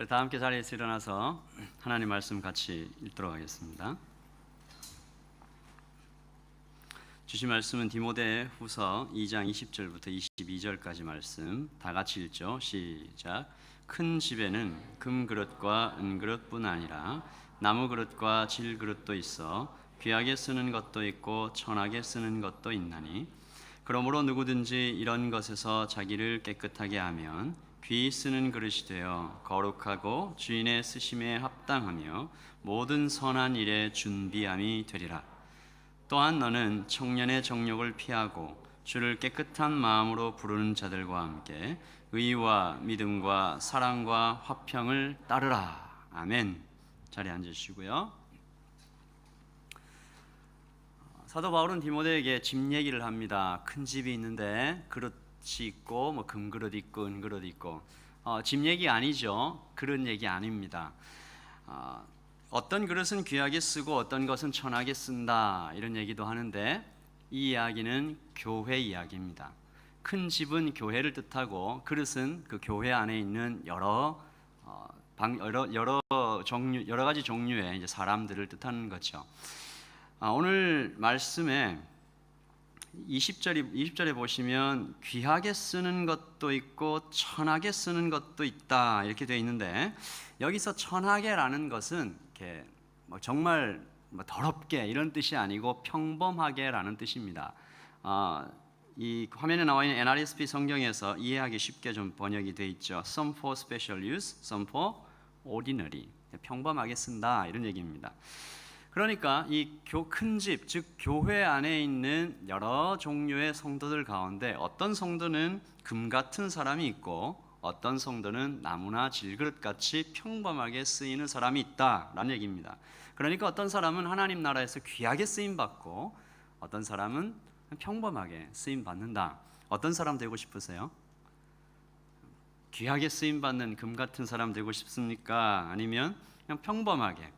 다 함께 자리에서 일어나서 하나님 말씀 같이 읽도록 하겠습니다. 주신 말씀은 디모데후서 2장 20절부터 22절까지 말씀 다 같이 읽죠. 시작. 큰 집에는 금그릇과 은그릇뿐 아니라 나무그릇과 질그릇도 있어 귀하게 쓰는 것도 있고 천하게 쓰는 것도 있나니 그러므로 누구든지 이런 것에서 자기를 깨끗하게 하면 귀히 쓰는 그릇이 되어 거룩하고 주인의 쓰심에 합당하며 모든 선한 일에 준비함이 되리라. 또한 너는 청년의 정욕을 피하고 주를 깨끗한 마음으로 부르는 자들과 함께 의와 믿음과 사랑과 화평을 따르라. 아멘. 자리에 앉으시고요. 사도 바울은 디모데에게 집 얘기를 합니다. 큰 집이 있는데 그릇이 있고 뭐 금그릇 있고 은그릇 있고 집 얘기 아니죠. 그런 얘기 아닙니다. 어떤 그릇은 귀하게 쓰고 어떤 것은 천하게 쓴다 이런 얘기도 하는데 이 이야기는 교회 이야기입니다. 큰 집은 교회를 뜻하고 그릇은 그 교회 안에 있는 여러 가지 종류의 이제 사람들을 뜻하는 거죠. 오늘 말씀에 20절에 보시면 귀하게 쓰는 것도 있고 천하게 쓰는 것도 있다 이렇게 되어 있는데 여기서 천하게라는 것은 이렇게 정말 더럽게 이런 뜻이 아니고 평범하게라는 뜻입니다. 이 화면에 나와 있는 NRSV 성경에서 이해하기 쉽게 좀 번역이 되어 있죠. Some for special use, some for ordinary. 평범하게 쓴다 이런 얘기입니다. 그러니까 이 큰 집, 즉 교회 안에 있는 여러 종류의 성도들 가운데 어떤 성도는 금 같은 사람이 있고 어떤 성도는 나무나 질그릇같이 평범하게 쓰이는 사람이 있다라는 얘기입니다. 그러니까 어떤 사람은 하나님 나라에서 귀하게 쓰임받고 어떤 사람은 평범하게 쓰임받는다. 어떤 사람 되고 싶으세요? 귀하게 쓰임받는 금 같은 사람 되고 싶습니까? 아니면 그냥 평범하게?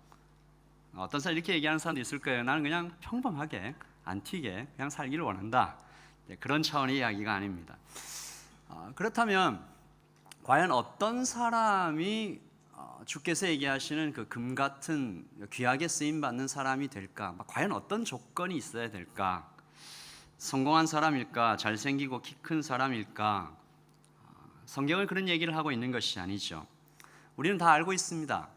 어떤 사람 이렇게 얘기하는 사람도 있을 거예요. 나는 그냥 평범하게 안 튀게 그냥 살기를 원한다. 그런 차원의 이야기가 아닙니다. 그렇다면 과연 어떤 사람이 주께서 얘기하시는 그 금 같은 귀하게 쓰임 받는 사람이 될까? 과연 어떤 조건이 있어야 될까? 성공한 사람일까? 잘생기고 키 큰 사람일까? 성경은 그런 얘기를 하고 있는 것이 아니죠. 우리는 다 알고 있습니다.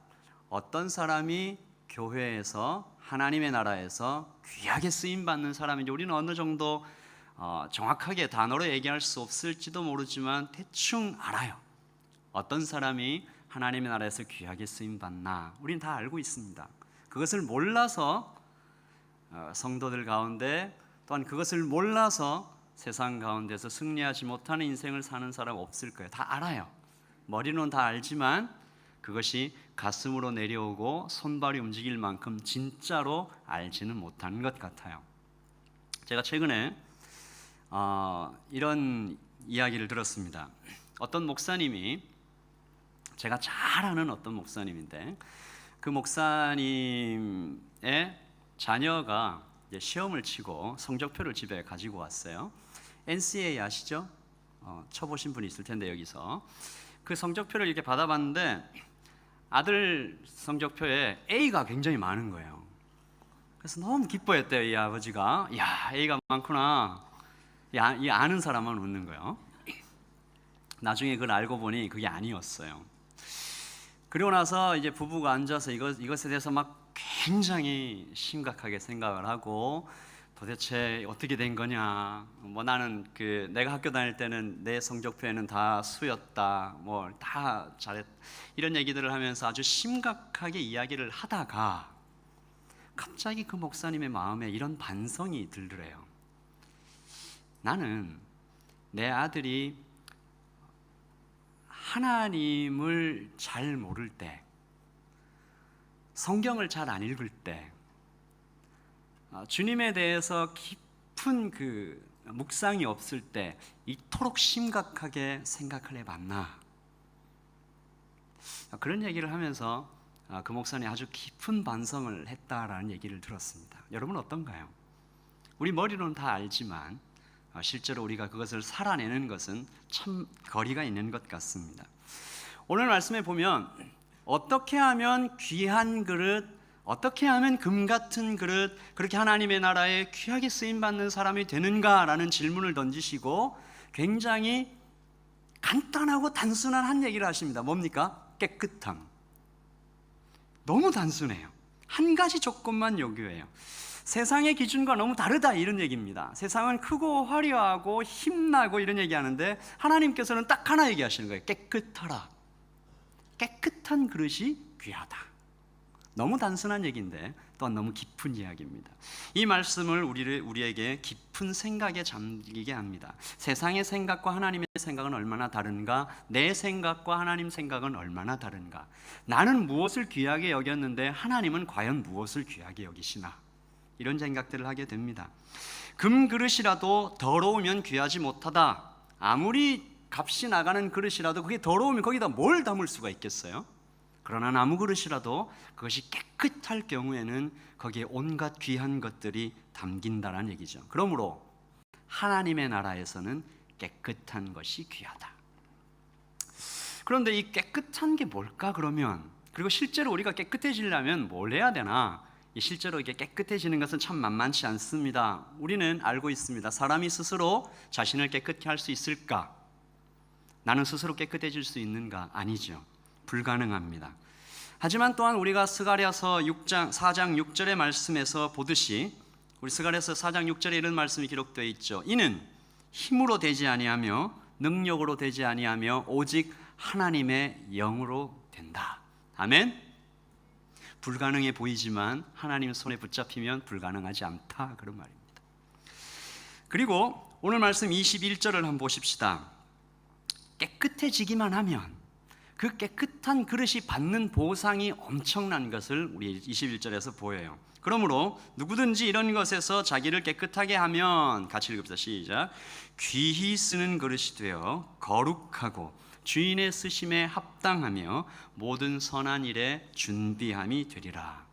어떤 사람이 교회에서 하나님의 나라에서 귀하게 쓰임 받는 사람인지 우리는 어느 정도 정확하게 단어로 얘기할 수 없을지도 모르지만 대충 알아요. 어떤 사람이 하나님의 나라에서 귀하게 쓰임 받나 우리는 다 알고 있습니다. 그것을 몰라서 성도들 가운데 또한 그것을 몰라서 세상 가운데서 승리하지 못하는 인생을 사는 사람 없을 거예요. 다 알아요. 머리로는 다 알지만 그것이 가슴으로 내려오고 손발이 움직일 만큼 진짜로 알지는 못하는 것 같아요. 제가 최근에 이런 이야기를 들었습니다. 어떤 목사님이 제가 잘 아는 어떤 목사님인데 그 목사님의 자녀가 이제 시험을 치고 성적표를 집에 가지고 왔어요. NCAA 아시죠? 쳐보신 분이 있을 텐데 여기서 그 성적표를 이렇게 받아봤는데 아들 성적표에 A가 굉장히 많은 거예요. 그래서 너무 기뻐했대요. 이 아버지가. 야, A가 많구나. 이 아는 사람만 웃는 거예요. 나중에 그걸 알고 보니 그게 아니었어요. 그리고 나서 이제 부부가 앉아서 이것에 대해서 막 굉장히 심각하게 생각을 하고 도대체 어떻게 된 거냐? 나는 내가 학교 다닐 때는 내 성적표에는 다 수였다. 다 잘했. 이런 얘기들을 하면서 아주 심각하게 이야기를 하다가 갑자기 그 목사님의 마음에 이런 반성이 들더래요. 나는 내 아들이 하나님을 잘 모를 때, 성경을 잘 안 읽을 때, 주님에 대해서 깊은 그 묵상이 없을 때 이토록 심각하게 생각을 해봤나? 그런 얘기를 하면서 그 목사님이 아주 깊은 반성을 했다라는 얘기를 들었습니다. 여러분 어떤가요? 우리 머리로는 다 알지만 실제로 우리가 그것을 살아내는 것은 참 거리가 있는 것 같습니다. 오늘 말씀에 보면 어떻게 하면 귀한 그릇, 어떻게 하면 금 같은 그릇, 그렇게 하나님의 나라에 귀하게 쓰임받는 사람이 되는가라는 질문을 던지시고 굉장히 간단하고 단순한 한 얘기를 하십니다. 뭡니까? 깨끗함. 너무 단순해요. 한 가지 조건만 요구해요. 세상의 기준과 너무 다르다 이런 얘기입니다. 세상은 크고 화려하고 힘나고 이런 얘기하는데 하나님께서는 딱 하나 얘기하시는 거예요. 깨끗하라. 깨끗한 그릇이 귀하다. 너무 단순한 얘기인데 또한 너무 깊은 이야기입니다. 이 말씀을 우리에게 깊은 생각에 잠기게 합니다. 세상의 생각과 하나님의 생각은 얼마나 다른가? 내 생각과 하나님 생각은 얼마나 다른가? 나는 무엇을 귀하게 여겼는데 하나님은 과연 무엇을 귀하게 여기시나? 이런 생각들을 하게 됩니다. 금 그릇이라도 더러우면 귀하지 못하다. 아무리 값이 나가는 그릇이라도 그게 더러우면 거기다 뭘 담을 수가 있겠어요? 그러나 나무 그릇이라도 그것이 깨끗할 경우에는 거기에 온갖 귀한 것들이 담긴다는 얘기죠. 그러므로 하나님의 나라에서는 깨끗한 것이 귀하다. 그런데 이 깨끗한 게 뭘까 그러면, 그리고 실제로 우리가 깨끗해지려면 뭘 해야 되나? 실제로 이게 깨끗해지는 것은 참 만만치 않습니다. 우리는 알고 있습니다. 사람이 스스로 자신을 깨끗게 할 수 있을까? 나는 스스로 깨끗해질 수 있는가? 아니죠. 불가능합니다. 하지만 또한 우리가 스가랴서 4장 6절의 말씀에서 보듯이, 우리 스가랴서 4장 6절에 이런 말씀이 기록되어 있죠. 이는 힘으로 되지 아니하며 능력으로 되지 아니하며 오직 하나님의 영으로 된다. 아멘. 불가능해 보이지만 하나님 손에 붙잡히면 불가능하지 않다, 그런 말입니다. 그리고 오늘 말씀 21절을 한번 보십시다. 깨끗해지기만 하면 그 깨끗한 그릇이 받는 보상이 엄청난 것을 우리 21절에서 보여요. 그러므로 누구든지 이런 것에서 자기를 깨끗하게 하면, 같이 읽읍시다. 시작. 귀히 쓰는 그릇이 되어 거룩하고 주인의 쓰심에 합당하며 모든 선한 일에 준비함이 되리라.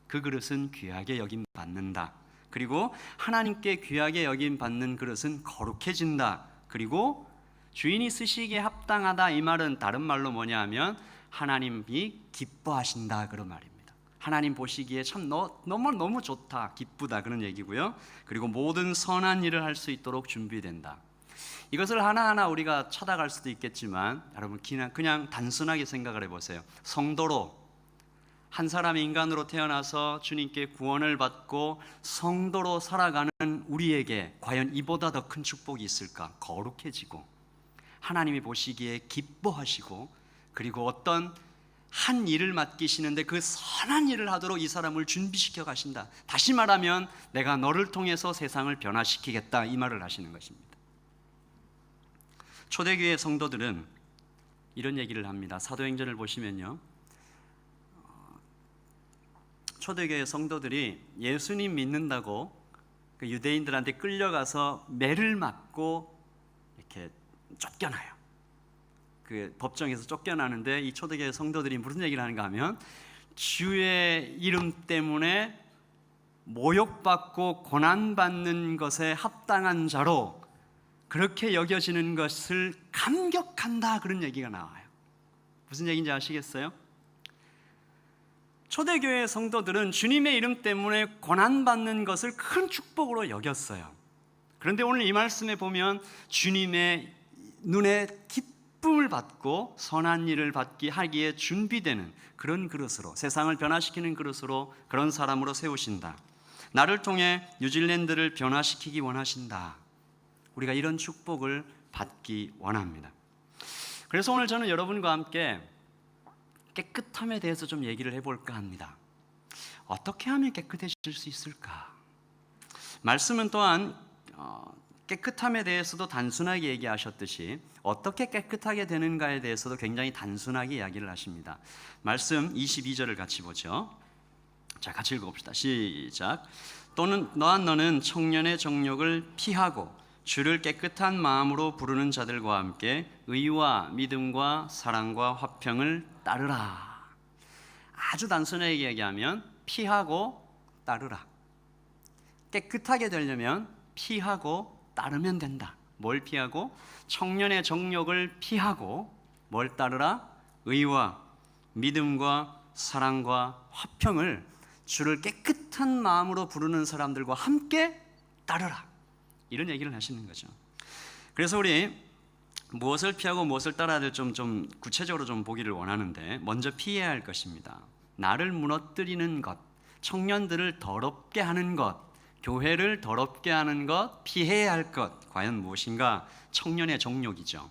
그 그릇은 귀하게 여김 받는다. 그리고 하나님께 귀하게 여김 받는 그릇은 거룩해진다. 그리고 주인이 쓰시기에 합당하다, 이 말은 다른 말로 뭐냐 하면 하나님이 기뻐하신다, 그런 말입니다. 하나님 보시기에 참 너무 좋다, 기쁘다, 그런 얘기고요. 그리고 모든 선한 일을 할 수 있도록 준비된다. 이것을 하나하나 우리가 찾아갈 수도 있겠지만 여러분 그냥 단순하게 생각을 해보세요. 성도로, 한 사람의 인간으로 태어나서 주님께 구원을 받고 성도로 살아가는 우리에게 과연 이보다 더 큰 축복이 있을까? 거룩해지고 하나님이 보시기에 기뻐하시고, 그리고 어떤 한 일을 맡기시는데 그 선한 일을 하도록 이 사람을 준비시켜 가신다. 다시 말하면 내가 너를 통해서 세상을 변화시키겠다, 이 말을 하시는 것입니다. 초대교회 성도들은 이런 얘기를 합니다. 사도행전을 보시면요, 초대교회 성도들이 예수님 믿는다고 그 유대인들한테 끌려가서 매를 맞고 이렇게 쫓겨나요. 그 법정에서 쫓겨나는데 이 초대교회 성도들이 무슨 얘기를 하는가 하면, 주의 이름 때문에 모욕받고 고난받는 것에 합당한 자로 그렇게 여겨지는 것을 감격한다, 그런 얘기가 나와요. 무슨 얘기인지 아시겠어요? 초대교회 성도들은 주님의 이름 때문에 고난받는 것을 큰 축복으로 여겼어요. 그런데 오늘 이 말씀에 보면 주님의 눈에 기쁨을 받고 선한 일을 하기에 준비되는 그런 그릇으로, 세상을 변화시키는 그릇으로, 그런 사람으로 세우신다. 나를 통해 뉴질랜드를 변화시키기 원하신다. 우리가 이런 축복을 받기 원합니다. 그래서 오늘 저는 여러분과 함께 깨끗함에 대해서 좀 얘기를 해볼까 합니다. 어떻게 하면 깨끗해질 수 있을까? 말씀은 또한 깨끗함에 대해서도 단순하게 얘기하셨듯이 어떻게 깨끗하게 되는가에 대해서도 굉장히 단순하게 이야기를 하십니다. 말씀 22절을 같이 보죠. 자, 같이 읽어봅시다. 시작. 또는 너는 청년의 정욕을 피하고 주를 깨끗한 마음으로 부르는 자들과 함께 의와 믿음과 사랑과 화평을 따르라. 아주 단순하게 얘기하면 피하고 따르라. 깨끗하게 되려면 피하고 따르면 된다. 뭘 피하고? 청년의 정욕을 피하고 뭘 따르라? 의와 믿음과 사랑과 화평을 주를 깨끗한 마음으로 부르는 사람들과 함께 따르라, 이런 얘기를 하시는 거죠. 그래서 우리 무엇을 피하고 무엇을 따라야 될 좀 구체적으로 좀 보기를 원하는데, 먼저 피해야 할 것입니다. 나를 무너뜨리는 것, 청년들을 더럽게 하는 것, 교회를 더럽게 하는 것, 피해야 할 것, 과연 무엇인가? 청년의 정욕이죠.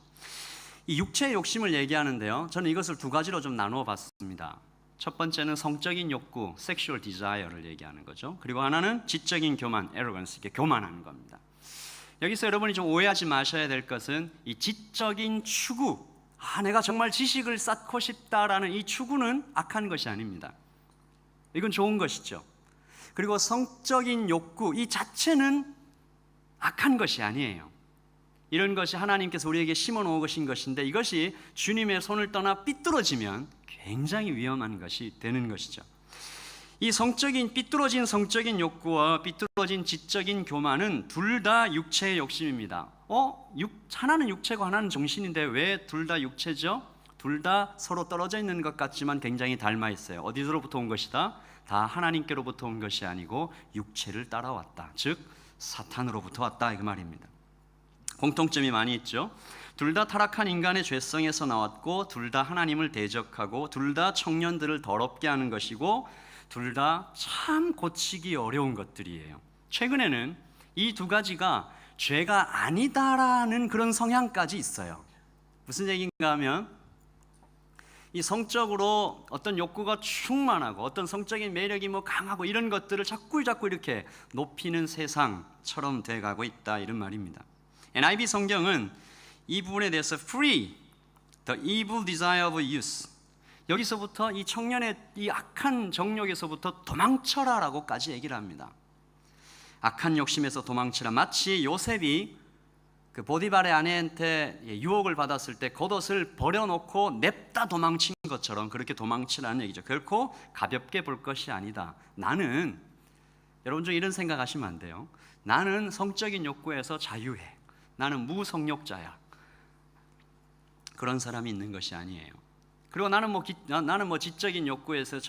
이 육체의 욕심을 얘기하는데요, 저는 이것을 두 가지로 좀 나누어 봤습니다. 첫 번째는 성적인 욕구, sexual desire를 얘기하는 거죠. 그리고 하나는 지적인 교만, arrogance, 이게 교만하는 겁니다. 여기서 여러분이 좀 오해하지 마셔야 될 것은 이 지적인 추구, 내가 정말 지식을 쌓고 싶다라는 이 추구는 악한 것이 아닙니다. 이건 좋은 것이죠. 그리고 성적인 욕구 이 자체는 악한 것이 아니에요. 이런 것이 하나님께서 우리에게 심어놓으신 것인데, 이것이 주님의 손을 떠나 삐뚤어지면 굉장히 위험한 것이 되는 것이죠. 이 삐뚤어진 성적인 욕구와 삐뚤어진 지적인 교만은 둘 다 육체의 욕심입니다. 하나는 육체고 하나는 정신인데 왜 둘 다 육체죠? 둘 다 서로 떨어져 있는 것 같지만 굉장히 닮아 있어요. 어디서로부터 온 것이다? 다 하나님께로부터 온 것이 아니고 육체를 따라왔다. 즉 사탄으로부터 왔다, 이 말입니다. 공통점이 많이 있죠. 둘 다 타락한 인간의 죄성에서 나왔고, 둘 다 하나님을 대적하고, 둘 다 청년들을 더럽게 하는 것이고, 둘 다 참 고치기 어려운 것들이에요. 최근에는 이 두 가지가 죄가 아니다라는 그런 성향까지 있어요. 무슨 얘기인가 하면, 이 성적으로 어떤 욕구가 충만하고 어떤 성적인 매력이 강하고 이런 것들을 자꾸 이렇게 높이는 세상처럼 돼가고 있다, 이런 말입니다. NIV 성경은 이 부분에 대해서 free the evil desire of youth, 여기서부터 이 청년의 이 악한 정욕에서부터 도망쳐라라고까지 얘기를 합니다. 악한 욕심에서 도망치라. 마치 요셉이 그 보디발의 아내한테 유혹을 받았을 때 겉옷을 버려놓고 냅다 도망친 것처럼 그렇게 도망치라는 얘기죠. 결코 가볍게 볼 것이 아니다. 나는, 여러분 중 이런 생각하시면 안 돼요. 나는 성적인 욕구에서 자유해. 나는 무성욕자야. 그런 사람이 있는 것이 아니에요. 그리고 나는 지적인 욕구에서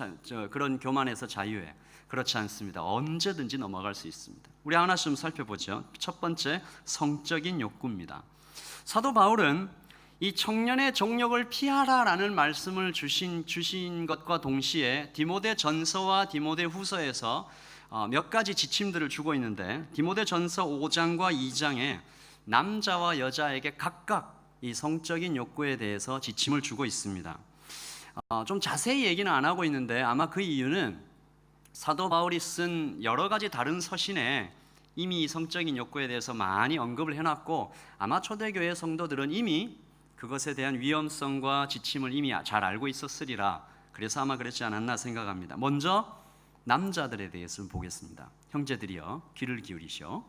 그런 교만에서 자유해. 그렇지 않습니다. 언제든지 넘어갈 수 있습니다. 우리 하나씩 좀 살펴보죠. 첫 번째, 성적인 욕구입니다. 사도 바울은 이 청년의 정욕을 피하라라는 말씀을 주신 것과 동시에 디모데 전서와 디모데 후서에서 몇 가지 지침들을 주고 있는데, 디모데 전서 5장과 2장에 남자와 여자에게 각각 이 성적인 욕구에 대해서 지침을 주고 있습니다. 좀 자세히 얘기는 안 하고 있는데, 아마 그 이유는 사도 바울이 쓴 여러 가지 다른 서신에 이미 성적인 욕구에 대해서 많이 언급을 해놨고, 아마 초대교회 성도들은 이미 그것에 대한 위험성과 지침을 이미 잘 알고 있었으리라. 그래서 아마 그렇지 않았나 생각합니다. 먼저 남자들에 대해서 보겠습니다. 형제들이여, 귀를 기울이시오.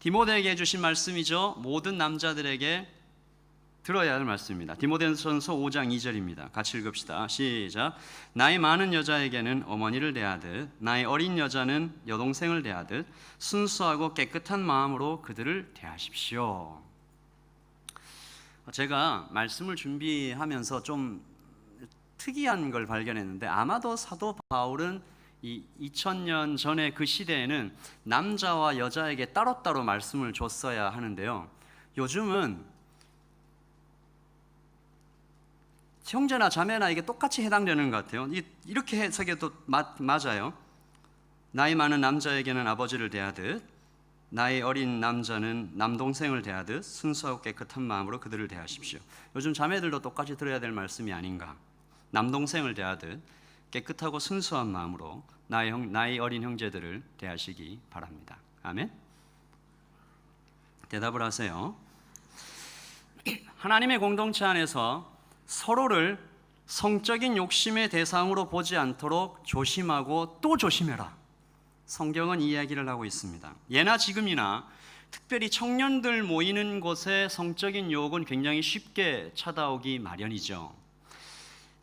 디모데에게 주신 말씀이죠. 모든 남자들에게 들어야 할 말씀입니다. 디모데전서 5장 2절입니다. 같이 읽읍시다. 시작. 나이 많은 여자에게는 어머니를 대하듯, 나이 어린 여자는 여동생을 대하듯 순수하고 깨끗한 마음으로 그들을 대하십시오. 제가 말씀을 준비하면서 좀 특이한 걸 발견했는데, 아마도 사도 바울은 이 2000년 전에 그 시대에는 남자와 여자에게 따로따로 말씀을 줬어야 하는데요, 요즘은 형제나 자매나 이게 똑같이 해당되는 것 같아요. 이렇게 해석해도 맞아요. 나이 많은 남자에게는 아버지를 대하듯, 나이 어린 남자는 남동생을 대하듯 순수하고 깨끗한 마음으로 그들을 대하십시오. 요즘 자매들도 똑같이 들어야 될 말씀이 아닌가. 남동생을 대하듯 깨끗하고 순수한 마음으로 나이 어린 형제들을 대하시기 바랍니다. 아멘. 대답을 하세요. 하나님의 공동체 안에서 서로를 성적인 욕심의 대상으로 보지 않도록 조심하고 또 조심해라. 성경은 이 이야기를 하고 있습니다. 예나 지금이나 특별히 청년들 모이는 곳에 성적인 유혹은 굉장히 쉽게 찾아오기 마련이죠.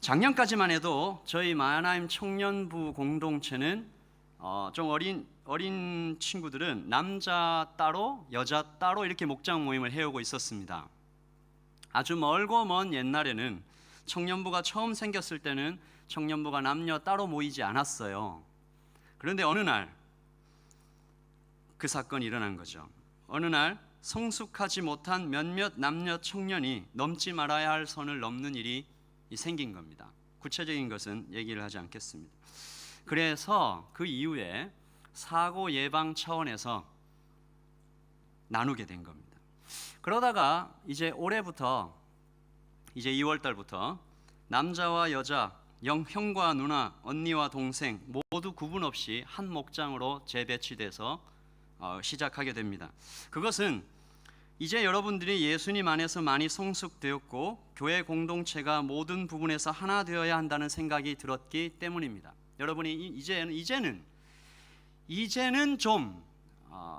작년까지만 해도 저희 마하나임 청년부 공동체는 좀 어린 친구들은 남자 따로 여자 따로 이렇게 목장 모임을 해오고 있었습니다. 아주 멀고 먼 옛날에는 청년부가 처음 생겼을 때는 청년부가 남녀 따로 모이지 않았어요. 그런데 어느 날 그 사건이 일어난 거죠. 어느 날 성숙하지 못한 몇몇 남녀 청년이 넘지 말아야 할 선을 넘는 일이 생긴 겁니다. 구체적인 것은 얘기를 하지 않겠습니다. 그래서 그 이후에 사고 예방 차원에서 나누게 된 겁니다. 그러다가 이제 올해부터 이제 2월 달부터 남자와 여자, 형과 누나, 언니와 동생 모두 구분 없이 한 목장으로 재배치돼서 시작하게 됩니다. 그것은 이제 여러분들이 예수님 안에서 많이 성숙되었고 교회 공동체가 모든 부분에서 하나 되어야 한다는 생각이 들었기 때문입니다. 여러분이 이제는 좀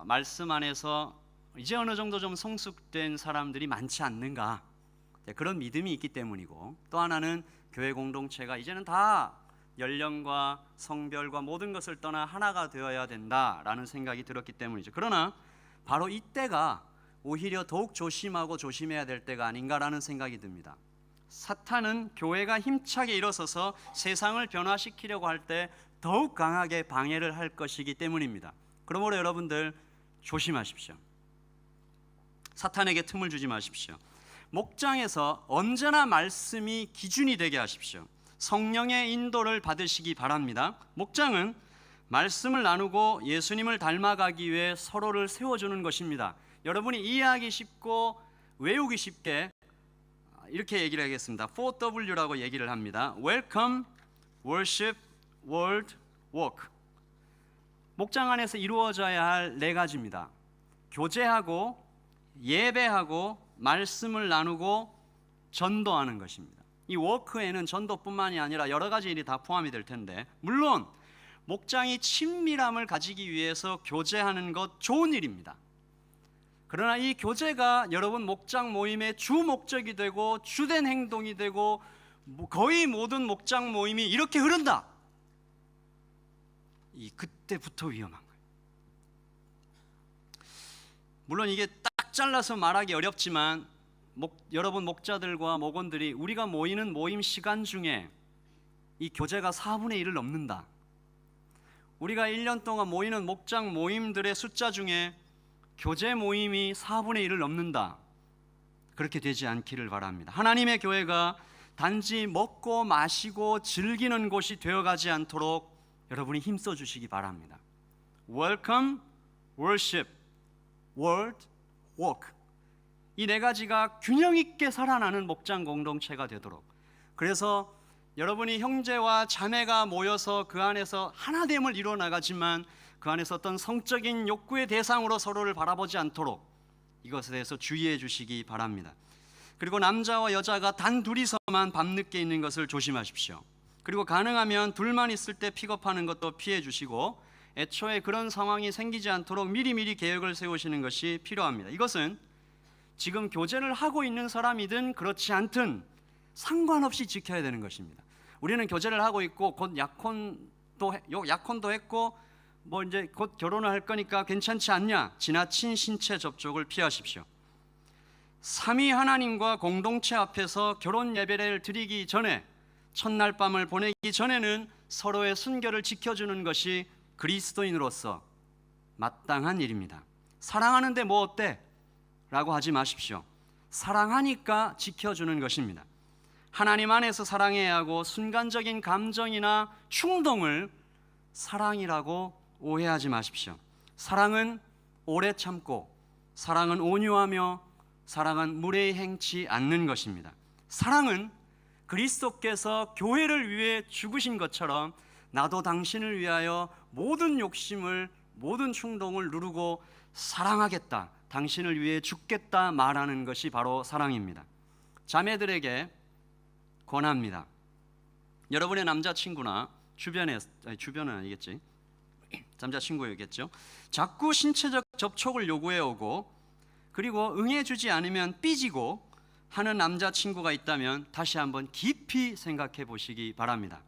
말씀 안에서 이제 어느 정도 좀 성숙된 사람들이 많지 않는가, 그런 믿음이 있기 때문이고, 또 하나는 교회 공동체가 이제는 다 연령과 성별과 모든 것을 떠나 하나가 되어야 된다라는 생각이 들었기 때문이죠. 그러나 바로 이때가 오히려 더욱 조심하고 조심해야 될 때가 아닌가라는 생각이 듭니다. 사탄은 교회가 힘차게 일어서서 세상을 변화시키려고 할 때 더욱 강하게 방해를 할 것이기 때문입니다. 그러므로 여러분들 조심하십시오. 사탄에게 틈을 주지 마십시오. 목장에서 언제나 말씀이 기준이 되게 하십시오. 성령의 인도를 받으시기 바랍니다. 목장은 말씀을 나누고 예수님을 닮아가기 위해 서로를 세워주는 것입니다. 여러분이 이해하기 쉽고 외우기 쉽게 이렇게 얘기를 하겠습니다. 4W라고 얘기를 합니다. Welcome, Worship, Word, Walk. 목장 안에서 이루어져야 할 네 가지입니다. 교제하고 예배하고 말씀을 나누고 전도하는 것입니다. 이 워크에는 전도뿐만이 아니라 여러 가지 일이 다 포함이 될 텐데, 물론 목장이 친밀함을 가지기 위해서 교제하는 것 좋은 일입니다. 그러나 이 교제가 여러분 목장 모임의 주 목적이 되고 주된 행동이 되고 거의 모든 목장 모임이 이렇게 흐른다, 그때부터 위험한 거예요. 물론 이게 딱 잘라서 말하기 어렵지만 여러분 목자들과 목원들이 우리가 모이는 모임 시간 중에 이 교제가 4분의 1을 넘는다. 우리가 1년 동안 모이는 목장 모임들의 숫자 중에 교제 모임이 4분의 1을 넘는다. 그렇게 되지 않기를 바랍니다. 하나님의 교회가 단지 먹고 마시고 즐기는 곳이 되어가지 않도록 여러분이 힘써 주시기 바랍니다. Welcome, Worship, Word, Walk. 이 네 가지가 균형 있게 살아나는 목장 공동체가 되도록, 그래서 여러분이 형제와 자매가 모여서 그 안에서 하나됨을 이루어 나가지만 그 안에서 어떤 성적인 욕구의 대상으로 서로를 바라보지 않도록 이것에 대해서 주의해 주시기 바랍니다. 그리고 남자와 여자가 단 둘이서만 밤늦게 있는 것을 조심하십시오. 그리고 가능하면 둘만 있을 때 픽업하는 것도 피해 주시고, 애초에 그런 상황이 생기지 않도록 미리미리 계획을 세우시는 것이 필요합니다. 이것은 지금 교제를 하고 있는 사람이든 그렇지 않든 상관없이 지켜야 되는 것입니다. 우리는 교제를 하고 있고 곧 약혼도 했고 뭐 이제 곧 결혼을 할 거니까 괜찮지 않냐, 지나친 신체 접촉을 피하십시오. 삼위 하나님과 공동체 앞에서 결혼 예배를 드리기 전에, 첫날 밤을 보내기 전에는 서로의 순결을 지켜주는 것이 그리스도인으로서 마땅한 일입니다. 사랑하는데 뭐 어때? 라고 하지 마십시오. 사랑하니까 지켜주는 것입니다. 하나님 안에서 사랑해야 하고 순간적인 감정이나 충동을 사랑이라고 오해하지 마십시오. 사랑은 오래 참고, 사랑은 온유하며, 사랑은 무례히 행치 않는 것입니다. 사랑은 그리스도께서 교회를 위해 죽으신 것처럼 나도 당신을 위하여 모든 욕심을, 모든 충동을 누르고 사랑하겠다, 당신을 위해 죽겠다 말하는 것이 바로 사랑입니다. 자매들에게 권합니다. 여러분의 남자친구나 주변은 아니겠지, 남자친구였겠죠. 자꾸 신체적 접촉을 요구해 오고 그리고 응해주지 않으면 삐지고 하는 남자친구가 있다면 다시 한번 깊이 생각해 보시기 바랍니다.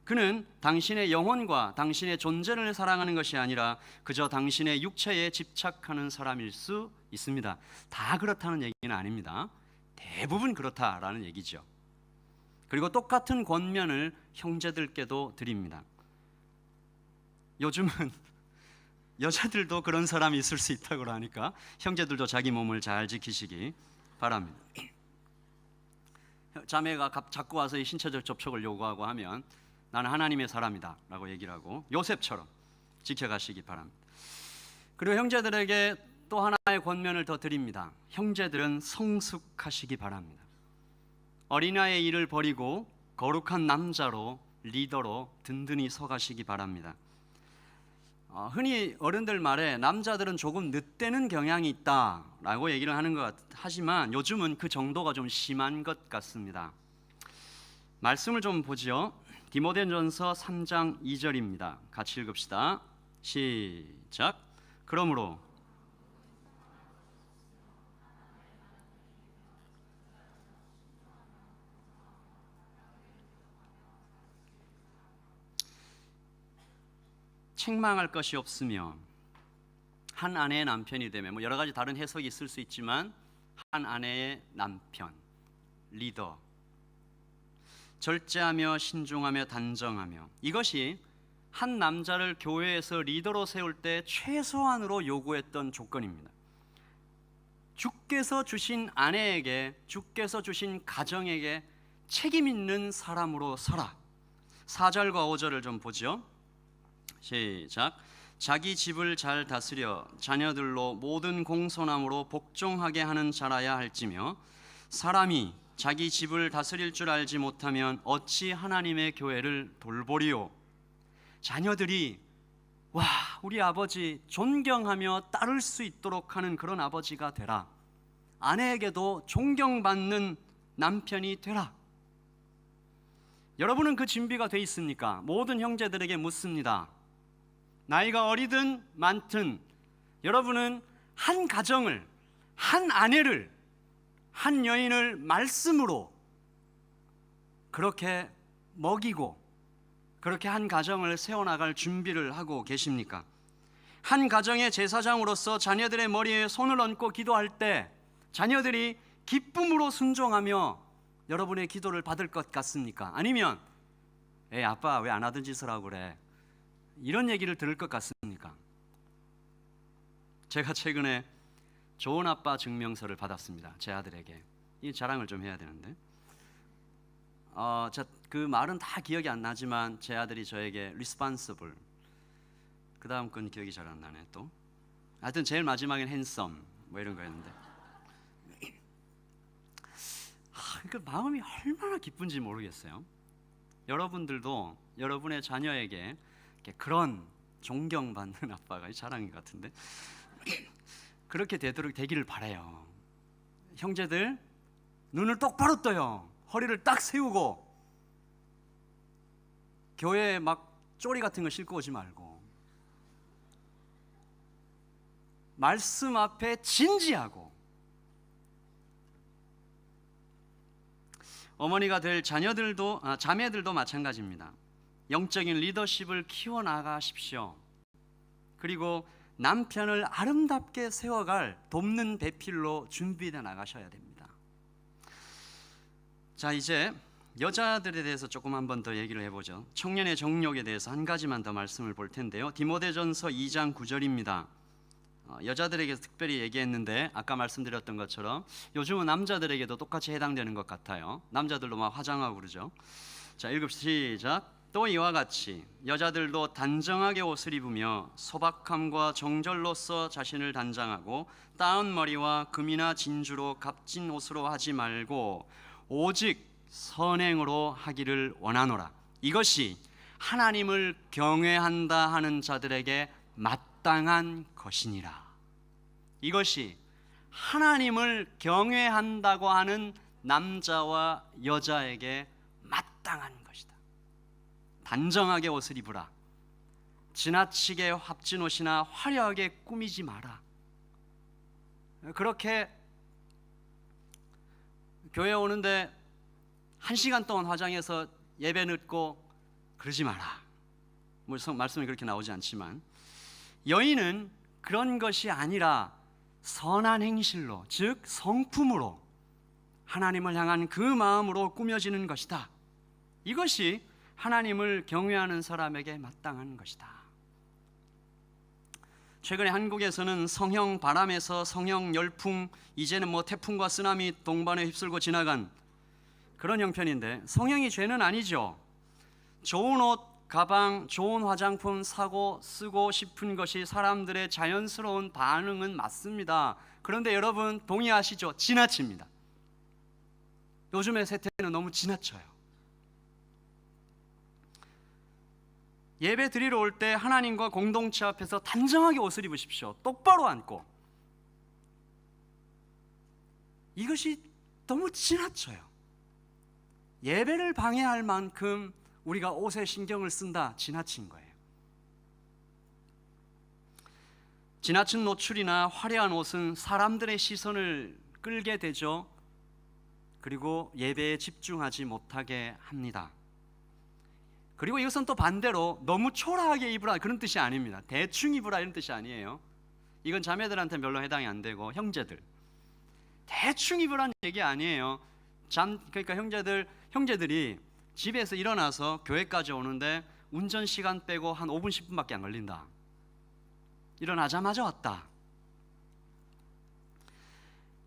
그는 당신의 영혼과 당신의 존재를 사랑하는 것이 아니라 그저 당신의 육체에 집착하는 사람일 수 있습니다. 다 그렇다는 얘기는 아닙니다. 대부분 그렇다라는 얘기죠. 그리고 똑같은 권면을 형제들께도 드립니다. 요즘은 여자들도 그런 사람이 있을 수 있다고 하니까 형제들도 자기 몸을 잘 지키시기 바랍니다. 자매가 자꾸 와서 이 신체적 접촉을 요구하고 하면 나는 하나님의 사람이다 라고 얘기를 하고 요셉처럼 지켜가시기 바랍니다. 그리고 형제들에게 또 하나의 권면을 더 드립니다. 형제들은 성숙하시기 바랍니다. 어린아이의 일을 버리고 거룩한 남자로, 리더로 든든히 서가시기 바랍니다. 흔히 어른들 말에 남자들은 조금 늦대는 경향이 있다라고 얘기를 하는 것 하지만 요즘은 그 정도가 좀 심한 것 같습니다. 말씀을 좀 보죠. 디모데전서 3장 2절입니다. 같이 읽읍시다. 시작. 그러므로 책망할 것이 없으며 한 아내의 남편이 되면 여러 가지 다른 해석이 있을 수 있지만 한 아내의 남편, 리더, 절제하며 신중하며 단정하며, 이것이 한 남자를 교회에서 리더로 세울 때 최소한으로 요구했던 조건입니다. 주께서 주신 아내에게, 주께서 주신 가정에게 책임 있는 사람으로 서라. 4절과 5절을 좀 보죠. 시작. 자기 집을 잘 다스려 자녀들로 모든 공손함으로 복종하게 하는 자라야 할지며, 사람이 자기 집을 다스릴 줄 알지 못하면 어찌 하나님의 교회를 돌보리요. 자녀들이 와, 우리 아버지 존경하며 따를 수 있도록 하는 그런 아버지가 되라. 아내에게도 존경받는 남편이 되라. 여러분은 그 준비가 돼 있습니까? 모든 형제들에게 묻습니다. 나이가 어리든 많든 여러분은 한 가정을, 한 아내를, 한 여인을 말씀으로 그렇게 먹이고 그렇게 한 가정을 세워나갈 준비를 하고 계십니까? 한 가정의 제사장으로서 자녀들의 머리에 손을 얹고 기도할 때 자녀들이 기쁨으로 순종하며 여러분의 기도를 받을 것 같습니까? 아니면 에이, 아빠 왜 안 하던 짓을 하고 그래, 이런 얘기를 들을 것 같습니까? 제가 최근에 좋은 아빠 증명서를 받았습니다. 제 아들에게. 이 자랑을 좀 해야 되는데 그 말은 다 기억이 안 나지만 제 아들이 저에게 responsible, 그 다음 건 기억이 잘 안 나네. 또 하여튼 제일 마지막엔 handsome 뭐 이런 거였는데 그 마음이 얼마나 기쁜지 모르겠어요. 여러분들도 여러분의 자녀에게 그런 존경받는 아빠가 자랑인 것 같은데 그렇게 되기를 바라요. 형제들 눈을 똑바로 떠요. 허리를 딱 세우고 교회에 막 쪼리 같은 거 싣고 오지 말고 말씀 앞에 진지하고, 어머니가 될 자매들도 마찬가지입니다. 영적인 리더십을 키워나가십시오. 그리고 남편을 아름답게 세워갈 돕는 배필로 준비해 나가셔야 됩니다. 자, 이제 여자들에 대해서 조금 한 번 더 얘기를 해보죠. 청년의 정욕에 대해서 한 가지만 더 말씀을 볼 텐데요. 디모데전서 2장 9절입니다. 여자들에게 특별히 얘기했는데 아까 말씀드렸던 것처럼 요즘은 남자들에게도 똑같이 해당되는 것 같아요. 남자들도 막 화장하고 그러죠. 자, 시작. 또 이와 같이 여자들도 단정하게 옷을 입으며 소박함과 정절로서 자신을 단장하고 따은 머리와 금이나 진주로 값진 옷으로 하지 말고 오직 선행으로 하기를 원하노라. 이것이 하나님을 경외한다 하는 자들에게 마땅한 것이니라. 이것이 하나님을 경외한다고 하는 남자와 여자에게 마땅한 것이다. 단정하게 옷을 입으라. 지나치게 합진 옷이나 화려하게 꾸미지 마라. 그렇게 교회 오는데 1시간 동안 화장해서 예배 늦고 그러지 마라. 말씀이 그렇게 나오지 않지만 여인은 그런 것이 아니라 선한 행실로, 즉 성품으로 하나님을 향한 그 마음으로 꾸며지는 것이다. 이것이 하나님을 경외하는 사람에게 마땅한 것이다. 최근에 한국에서는 성형 바람에서 성형 열풍, 이제는 태풍과 쓰나미 동반에 휩쓸고 지나간 그런 형편인데, 성형이 죄는 아니죠. 좋은 옷, 가방, 좋은 화장품 사고 쓰고 싶은 것이 사람들의 자연스러운 반응은 맞습니다. 그런데 여러분 동의하시죠? 지나칩니다. 요즘의 세태는 너무 지나쳐요. 예배 드리러 올 때 하나님과 공동체 앞에서 단정하게 옷을 입으십시오. 똑바로 앉고. 이것이 너무 지나쳐요. 예배를 방해할 만큼 우리가 옷에 신경을 쓴다, 지나친 거예요. 지나친 노출이나 화려한 옷은 사람들의 시선을 끌게 되죠. 그리고 예배에 집중하지 못하게 합니다. 그리고 이것은 또 반대로 너무 초라하게 입으라 그런 뜻이 아닙니다. 대충 입으라 이런 뜻이 아니에요. 이건 자매들한테 별로 해당이 안 되고, 형제들 대충 입으라는 얘기 아니에요. 그러니까 형제들이 집에서 일어나서 교회까지 오는데 운전 시간 빼고 한 5분 10분밖에 안 걸린다. 일어나자마자 왔다.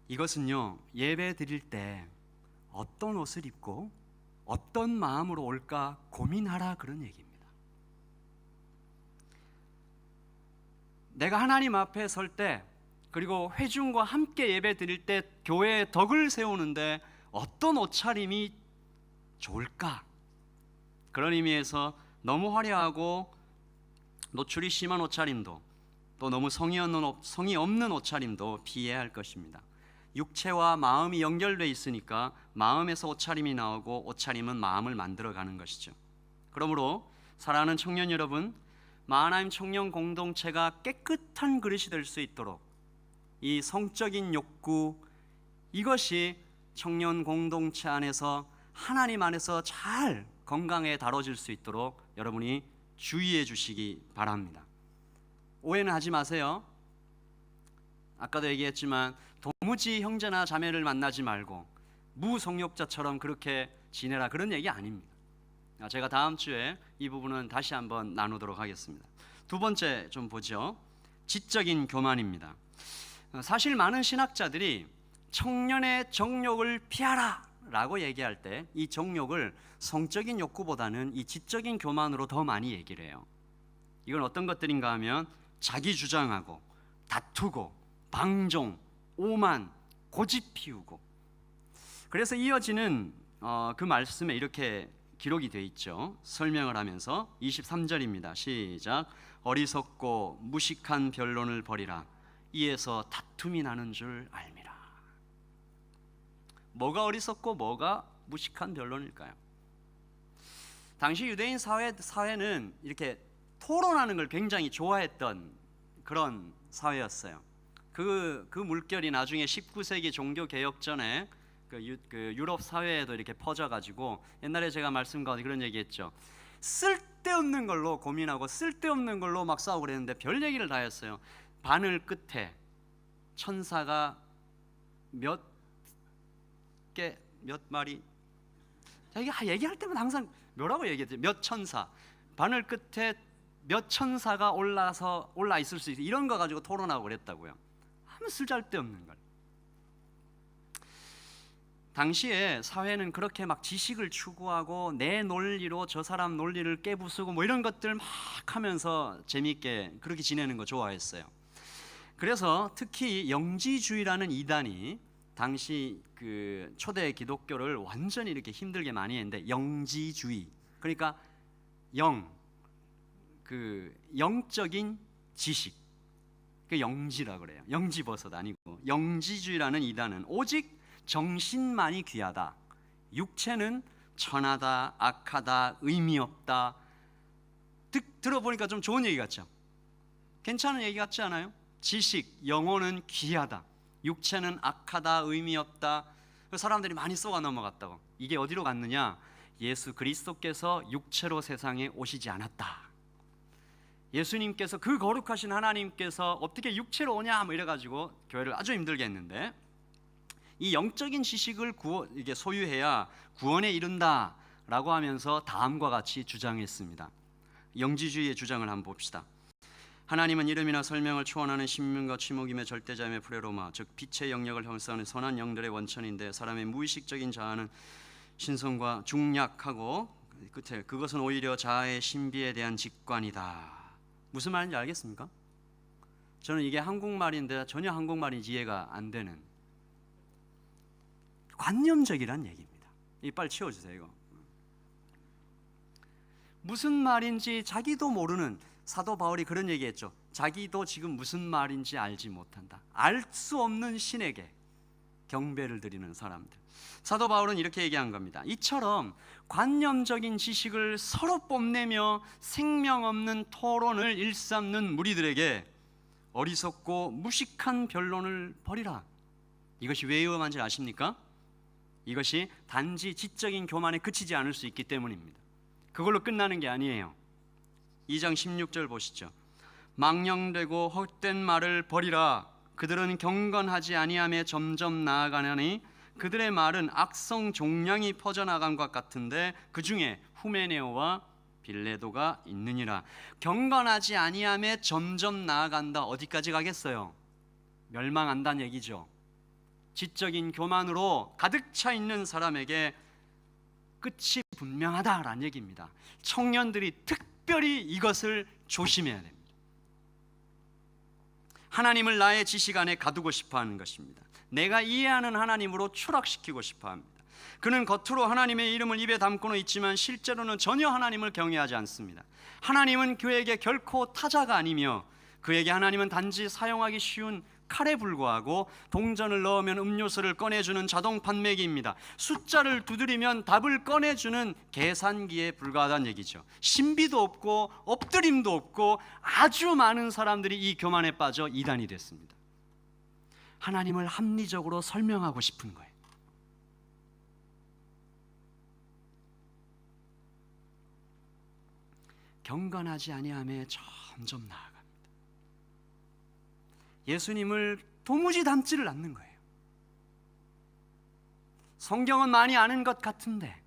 이것은요, 예배 드릴 때 어떤 옷을 입고 어떤 마음으로 올까 고민하라, 그런 얘기입니다. 내가 하나님 앞에 설 때, 그리고 회중과 함께 예배 드릴 때 교회의 덕을 세우는데 어떤 옷차림이 좋을까? 그런 의미에서 너무 화려하고 노출이 심한 옷차림도, 또 너무 성의 없는 옷차림도 피해야 할 것입니다. 육체와 마음이 연결되어 있으니까 마음에서 옷차림이 나오고, 옷차림은 마음을 만들어가는 것이죠. 그러므로 사랑하는 청년 여러분, 마하나임 청년 공동체가 깨끗한 그릇이 될 수 있도록 이 성적인 욕구, 이것이 청년 공동체 안에서 하나님 안에서 잘 건강에 다뤄질 수 있도록 여러분이 주의해 주시기 바랍니다. 오해는 하지 마세요. 아까도 얘기했지만 도무지 형제나 자매를 만나지 말고 무성욕자처럼 그렇게 지내라, 그런 얘기 아닙니다. 제가 다음 주에 이 부분은 다시 한번 나누도록 하겠습니다. 두 번째 좀 보죠. 지적인 교만입니다. 사실 많은 신학자들이 청년의 정욕을 피하라 라고 얘기할 때 이 정욕을 성적인 욕구보다는 이 지적인 교만으로 더 많이 얘기를 해요. 이건 어떤 것들인가 하면 자기 주장하고, 다투고, 방종, 오만, 고집 피우고. 그래서 이어지는 그 말씀에 이렇게 기록이 되어 있죠. 설명을 하면서 23절입니다. 시작. 어리석고 무식한 변론을 버리라. 이에서 다툼이 나는 줄 알미라. 뭐가 어리석고 뭐가 무식한 변론일까요? 당시 유대인 사회는 이렇게 토론하는 걸 굉장히 좋아했던 그런 사회였어요. 그 물결이 나중에 19세기 종교개혁 전에 그 유럽 사회에도 이렇게 퍼져가지고, 옛날에 제가 말씀 가운데 그런 얘기했죠. 쓸데없는 걸로 고민하고 쓸데없는 걸로 막 싸우고 그랬는데 별 얘기를 다 했어요. 바늘 끝에 천사가 몇 마리, 자기가 얘기할 때마다 항상 뭐라고 얘기했죠? 몇 천사, 바늘 끝에 몇 천사가 올라 있을 수 있어, 이런 거 가지고 토론하고 그랬다고요. 아무 쓸데없는 걸. 당시에 사회는 그렇게 막 지식을 추구하고 내 논리로 저 사람 논리를 깨부수고 뭐 이런 것들 막 하면서 재미있게 그렇게 지내는 거 좋아했어요. 그래서 특히 영지주의라는 이단이 당시 그 초대 기독교를 완전히 이렇게 힘들게 많이 했는데, 영지주의, 그러니까 영적인 지식, 그 영지라 그래요. 영지버섯 아니고. 영지주의라는 이단은 오직 정신만이 귀하다, 육체는 천하다, 악하다, 의미 없다. 들어보니까 좀 좋은 얘기 같죠? 괜찮은 얘기 같지 않아요? 지식, 영혼은 귀하다, 육체는 악하다, 의미 없다. 사람들이 많이 쏘아 넘어갔다고. 이게 어디로 갔느냐? 예수 그리스도께서 육체로 세상에 오시지 않았다. 예수님께서, 그 거룩하신 하나님께서 어떻게 육체로 오냐 뭐 이래가지고 교회를 아주 힘들게 했는데, 이 영적인 지식을 이게 소유해야 구원에 이른다 라고 하면서 다음과 같이 주장했습니다. 영지주의의 주장을 한번 봅시다. 하나님은 이름이나 설명을 초월하는 신명과 치목임의 절대자임의 프레로마, 즉 빛의 영역을 형성하는 선한 영들의 원천인데, 사람의 무의식적인 자아는 신성과 중약하고 끝에 그것은 오히려 자아의 신비에 대한 직관이다. 무슨 말인지 알겠습니까? 저는 이게 한국말인데 전혀 한국말인지 이해가 안 되는 관념적이란 얘기입니다. 이 빨리 치워주세요. 이거 무슨 말인지 자기도 모르는, 사도 바울이 그런 얘기했죠. 자기도 지금 무슨 말인지 알지 못한다. 알 수 없는 신에게 경배를 드리는 사람들. 사도 바울은 이렇게 얘기한 겁니다. 이처럼 관념적인 지식을 서로 뽐내며 생명 없는 토론을 일삼는 무리들에게 어리석고 무식한 변론을 버리라. 이것이 왜 위험한지 아십니까? 이것이 단지 지적인 교만에 그치지 않을 수 있기 때문입니다. 그걸로 끝나는 게 아니에요. 2장 16절 보시죠. 망령되고 헛된 말을 버리라. 그들은 경건하지 아니하며 점점 나아가느니 그들의 말은 악성 종량이 퍼져나간 것 같은데 그 중에 후메네오와 빌레도가 있느니라. 경건하지 아니하며 점점 나아간다. 어디까지 가겠어요? 멸망한다는 얘기죠. 지적인 교만으로 가득 차 있는 사람에게 끝이 분명하다라는 얘기입니다. 청년들이 특별히 이것을 조심해야 됩니다. 하나님을 나의 지식 안에 가두고 싶어하는 것입니다. 내가 이해하는 하나님으로 추락시키고 싶어합니다. 그는 겉으로 하나님의 이름을 입에 담고는 있지만 실제로는 전혀 하나님을 경외하지 않습니다. 하나님은 그에게 결코 타자가 아니며 그에게 하나님은 단지 사용하기 쉬운 칼에 불과하고 동전을 넣으면 음료수를 꺼내주는 자동 판매기입니다. 숫자를 두드리면 답을 꺼내주는 계산기에 불과하다는 얘기죠. 신비도 없고 엎드림도 없고 아주 많은 사람들이 이 교만에 빠져 이단이 됐습니다. 하나님을 합리적으로 설명하고 싶은 거예요. 경건하지 아니하며 점점 나아갑니다. 예수님을 도무지 닮지를 않는 거예요. 성경은 많이 아는 것 같은데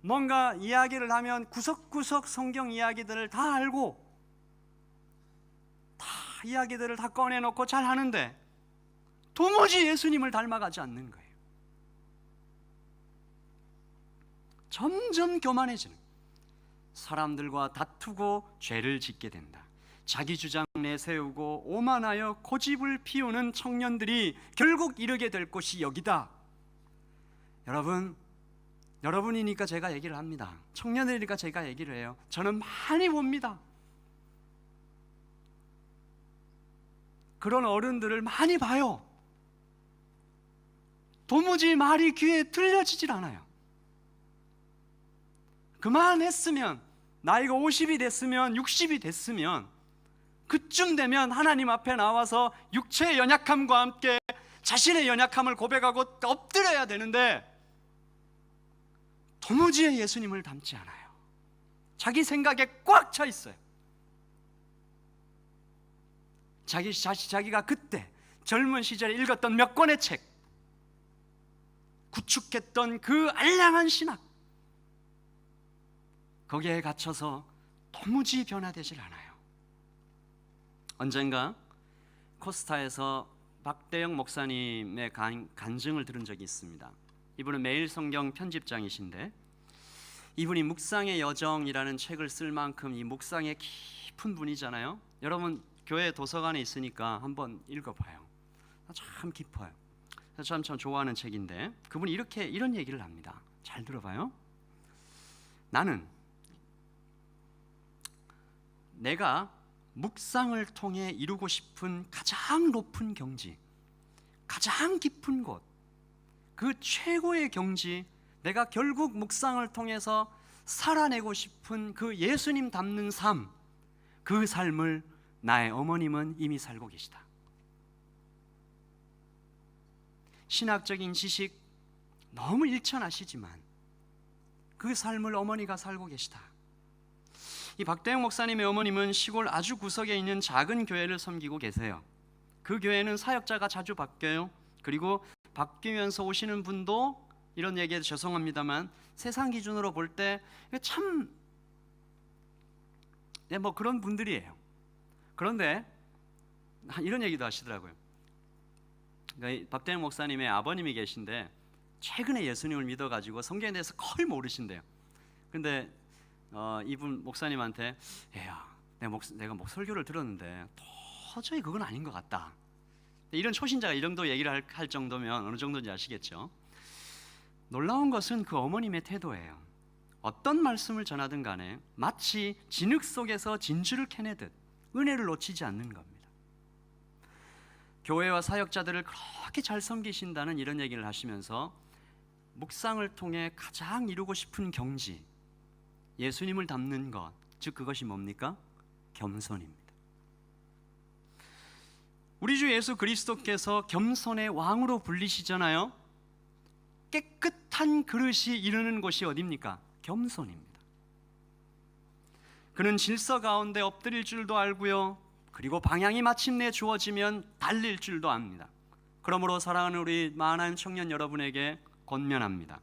뭔가 이야기를 하면 구석구석 성경 이야기들을 다 알고 다 이야기들을 다 꺼내놓고 잘 하는데 도무지 예수님을 닮아가지 않는 거예요. 점점 교만해지는, 사람들과 다투고 죄를 짓게 된다. 자기 주장 내세우고 오만하여 고집을 피우는 청년들이 결국 이르게 될 곳이 여기다. 여러분이니까 제가 얘기를 합니다. 청년들이니까 제가 얘기를 해요. 저는 많이 봅니다. 그런 어른들을 많이 봐요. 도무지 말이 귀에 들려지질 않아요. 그만했으면, 나이가 50이 됐으면 60이 됐으면 그쯤 되면 하나님 앞에 나와서 육체의 연약함과 함께 자신의 연약함을 고백하고 엎드려야 되는데 도무지 예수님을 닮지 않아요. 자기 생각에 꽉 차 있어요. 자기가 그때 젊은 시절에 읽었던 몇 권의 책, 구축했던 그 알량한 신학, 거기에 갇혀서 도무지 변화되질 않아요. 언젠가 코스타에서 박대영 목사님의 간증을 들은 적이 있습니다. 이분은 매일 성경 편집장이신데 이분이 묵상의 여정이라는 책을 쓸 만큼 이 묵상에 깊은 분이잖아요. 여러분 교회 도서관에 있으니까 한번 읽어봐요. 참 깊어요. 참 좋아하는 책인데 그분이 이런 얘기를 합니다. 잘 들어봐요. 나는 내가 묵상을 통해 이루고 싶은 가장 높은 경지, 가장 깊은 곳, 그 최고의 경지, 내가 결국 묵상을 통해서 살아내고 싶은 그 예수님 닮는 삶, 그 삶을 나의 어머님은 이미 살고 계시다. 신학적인 지식 너무 일천하시지만 그 삶을 어머니가 살고 계시다. 이 박대영 목사님의 어머님은 시골 아주 구석에 있는 작은 교회를 섬기고 계세요. 그 교회는 사역자가 자주 바뀌어요. 그리고 바뀌면서 오시는 분도 이런 얘기해도 죄송합니다만 세상 기준으로 볼 때 참 뭐 그런 분들이에요. 그런데 이런 얘기도 하시더라고요. 박대영 목사님의 아버님이 계신데 최근에 예수님을 믿어가지고 성경에 대해서 거의 모르신대요. 근데 이분 목사님한테 야, 내가 설교를 들었는데 도저히 그건 아닌 것 같다. 이런 초신자가 이 정도 얘기를 할 정도면 어느 정도인지 아시겠죠? 놀라운 것은 그 어머님의 태도예요. 어떤 말씀을 전하든 간에 마치 진흙 속에서 진주를 캐내듯 은혜를 놓치지 않는 겁니다. 교회와 사역자들을 그렇게 잘 섬기신다는 이런 얘기를 하시면서 묵상을 통해 가장 이루고 싶은 경지, 예수님을 닮는 것, 즉 그것이 뭡니까? 겸손입니다. 우리 주 예수 그리스도께서 겸손의 왕으로 불리시잖아요. 깨끗한 그릇이 이르는 곳이 어디입니까? 겸손입니다. 그는 질서 가운데 엎드릴 줄도 알고요, 그리고 방향이 마침내 주어지면 달릴 줄도 압니다. 그러므로 사랑하는 우리 많은 청년 여러분에게 권면합니다.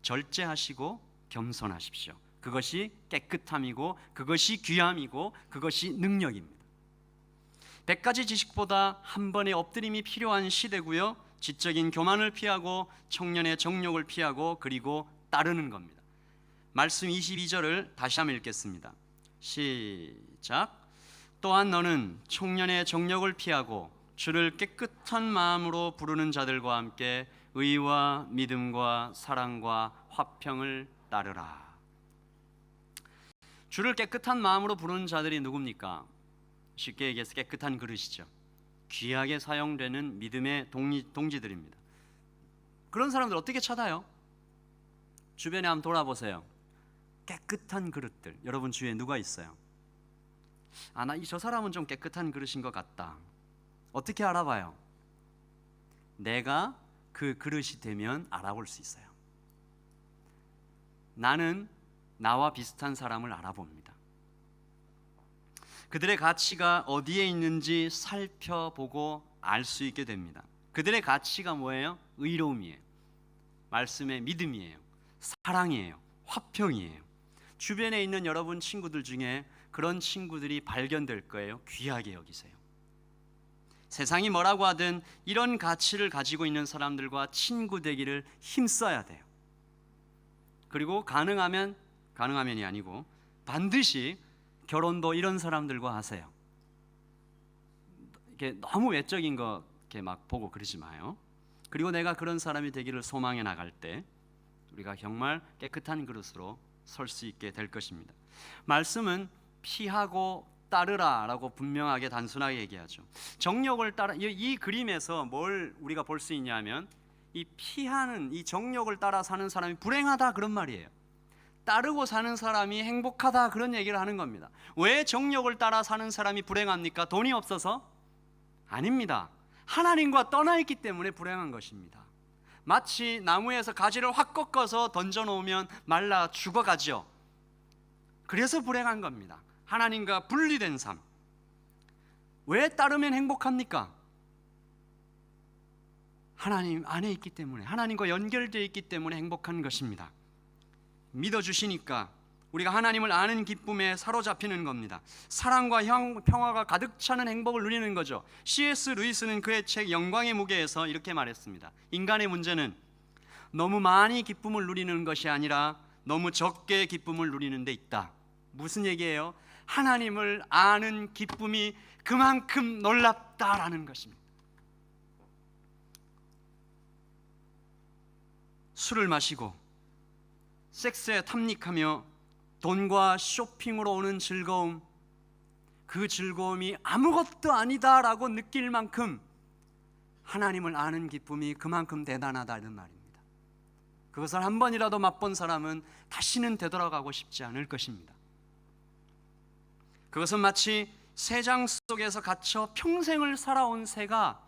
절제하시고 겸손하십시오. 그것이 깨끗함이고 그것이 귀함이고 그것이 능력입니다. 100가지 지식보다 한 번의 엎드림이 필요한 시대고요, 지적인 교만을 피하고 청년의 정욕을 피하고 그리고 따르는 겁니다. 말씀 22절을 다시 한번 읽겠습니다. 시작. 또한 너는 청년의 정욕을 피하고 주를 깨끗한 마음으로 부르는 자들과 함께 의와 믿음과 사랑과 화평을 따르라. 주를 깨끗한 마음으로 부르는 자들이 누굽니까? 쉽게 얘기해서 깨끗한 그릇이죠. 귀하게 사용되는 믿음의 동지들입니다. 그런 사람들 어떻게 찾아요? 주변에 한번 돌아보세요. 깨끗한 그릇들, 여러분 주위에 누가 있어요? 저 사람은 좀 깨끗한 그릇인 것 같다. 어떻게 알아봐요? 내가 그 그릇이 되면 알아볼 수 있어요. 나는 나와 비슷한 사람을 알아봅니다. 그들의 가치가 어디에 있는지 살펴보고 알 수 있게 됩니다. 그들의 가치가 뭐예요? 의로움이에요. 말씀의 믿음이에요. 사랑이에요. 화평이에요. 주변에 있는 여러분 친구들 중에 그런 친구들이 발견될 거예요. 귀하게 여기세요. 세상이 뭐라고 하든 이런 가치를 가지고 있는 사람들과 친구 되기를 힘써야 돼요. 그리고 가능하면이 아니고 반드시 결혼도 이런 사람들과 하세요. 이게 너무 외적인 거 이렇게 막 보고 그러지 마요. 그리고 내가 그런 사람이 되기를 소망해 나갈 때 우리가 정말 깨끗한 그릇으로 설 수 있게 될 것입니다. 말씀은 피하고 따르라라고 분명하게 단순하게 얘기하죠. 정욕을 따라, 이 그림에서 뭘 우리가 볼 수 있냐면 이 피하는, 이 정욕을 따라 사는 사람이 불행하다 그런 말이에요. 따르고 사는 사람이 행복하다 그런 얘기를 하는 겁니다. 왜 정욕을 따라 사는 사람이 불행합니까? 돈이 없어서? 아닙니다. 하나님과 떠나 있기 때문에 불행한 것입니다. 마치 나무에서 가지를 확 꺾어서 던져놓으면 말라 죽어가죠. 그래서 불행한 겁니다. 하나님과 분리된 삶. 왜 따르면 행복합니까? 하나님 안에 있기 때문에, 하나님과 연결되어 있기 때문에 행복한 것입니다. 믿어주시니까 우리가 하나님을 아는 기쁨에 사로잡히는 겁니다. 사랑과 평화가 가득 차는 행복을 누리는 거죠. C.S. 루이스는 그의 책 영광의 무게에서 이렇게 말했습니다. 인간의 문제는 너무 많이 기쁨을 누리는 것이 아니라 너무 적게 기쁨을 누리는 데 있다. 무슨 얘기예요? 하나님을 아는 기쁨이 그만큼 놀랍다라는 것입니다. 술을 마시고 섹스에 탐닉하며 돈과 쇼핑으로 오는 즐거움, 그 즐거움이 아무것도 아니다라고 느낄 만큼 하나님을 아는 기쁨이 그만큼 대단하다는 말입니다. 그것을 한 번이라도 맛본 사람은 다시는 되돌아가고 싶지 않을 것입니다. 그것은 마치 새장 속에서 갇혀 평생을 살아온 새가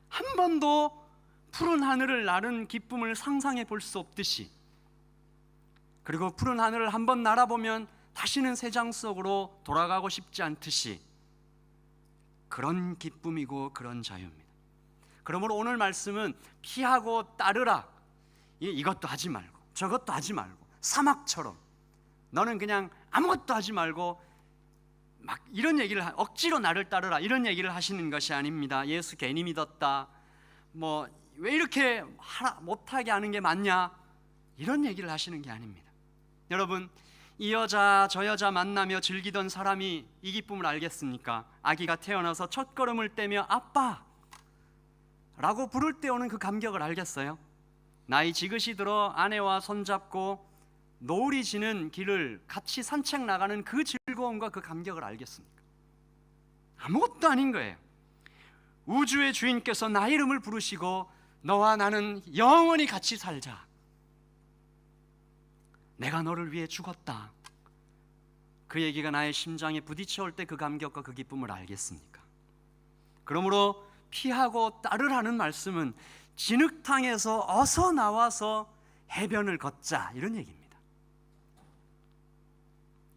한 번도 푸른 하늘을 나른 기쁨을 상상해 볼 수 없듯이, 그리고 푸른 하늘을 한번 날아보면 다시는 새장 속으로 돌아가고 싶지 않듯이 그런 기쁨이고 그런 자유입니다. 그러므로 오늘 말씀은 피하고 따르라, 이것도 하지 말고 저것도 하지 말고 사막처럼 너는 그냥 아무것도 하지 말고 막 이런 얘기를 억지로 나를 따르라 이런 얘기를 하시는 것이 아닙니다. 예수 괜히 믿었다, 뭐 왜 이렇게 못하게 하는 게 맞냐, 이런 얘기를 하시는 게 아닙니다. 여러분, 이 여자 저 여자 만나며 즐기던 사람이 이 기쁨을 알겠습니까? 아기가 태어나서 첫걸음을 떼며 아빠 라고 부를 때 오는 그 감격을 알겠어요? 나이 지긋이 들어 아내와 손잡고 노을이 지는 길을 같이 산책 나가는 그 즐거움과 그 감격을 알겠습니까? 아무것도 아닌 거예요. 우주의 주인께서 나의 이름을 부르시고 너와 나는 영원히 같이 살자, 내가 너를 위해 죽었다, 그 얘기가 나의 심장에 부딪혀 올 때 그 감격과 그 기쁨을 알겠습니까? 그러므로 피하고 따르라는 말씀은 진흙탕에서 어서 나와서 해변을 걷자, 이런 얘기입니다.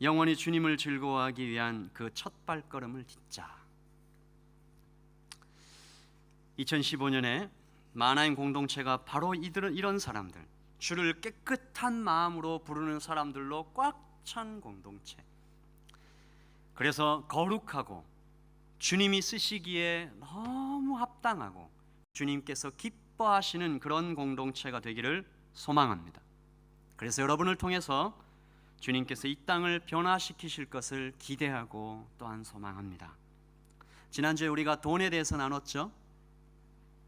영원히 주님을 즐거워하기 위한 그 첫 발걸음을 딛자. 2015년에 마나임 공동체가 바로 이런 사람들, 주를 깨끗한 마음으로 부르는 사람들로 꽉 찬 공동체. 그래서 거룩하고 주님이 쓰시기에 너무 합당하고 주님께서 기뻐하시는 그런 공동체가 되기를 소망합니다. 그래서 여러분을 통해서 주님께서 이 땅을 변화시키실 것을 기대하고 또한 소망합니다. 지난주에 우리가 돈에 대해서 나눴죠.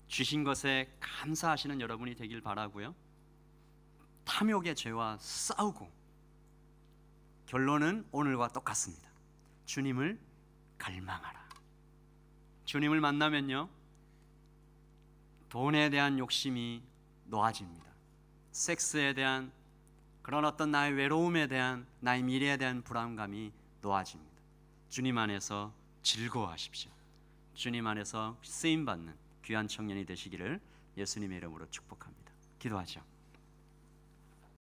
주신 것에 감사하시는 여러분이 되길 바라고요. 탐욕의 죄와 싸우고 결론은 오늘과 똑같습니다. 주님을 갈망하라. 주님을 만나면요, 돈에 대한 욕심이 놓아집니다. 섹스에 대한 그런 어떤 나의 외로움에 대한, 나의 미래에 대한 불안감이 놓아집니다. 주님 안에서 즐거워하십시오. 주님 안에서 쓰임받는 귀한 청년이 되시기를 예수님의 이름으로 축복합니다. 기도하죠.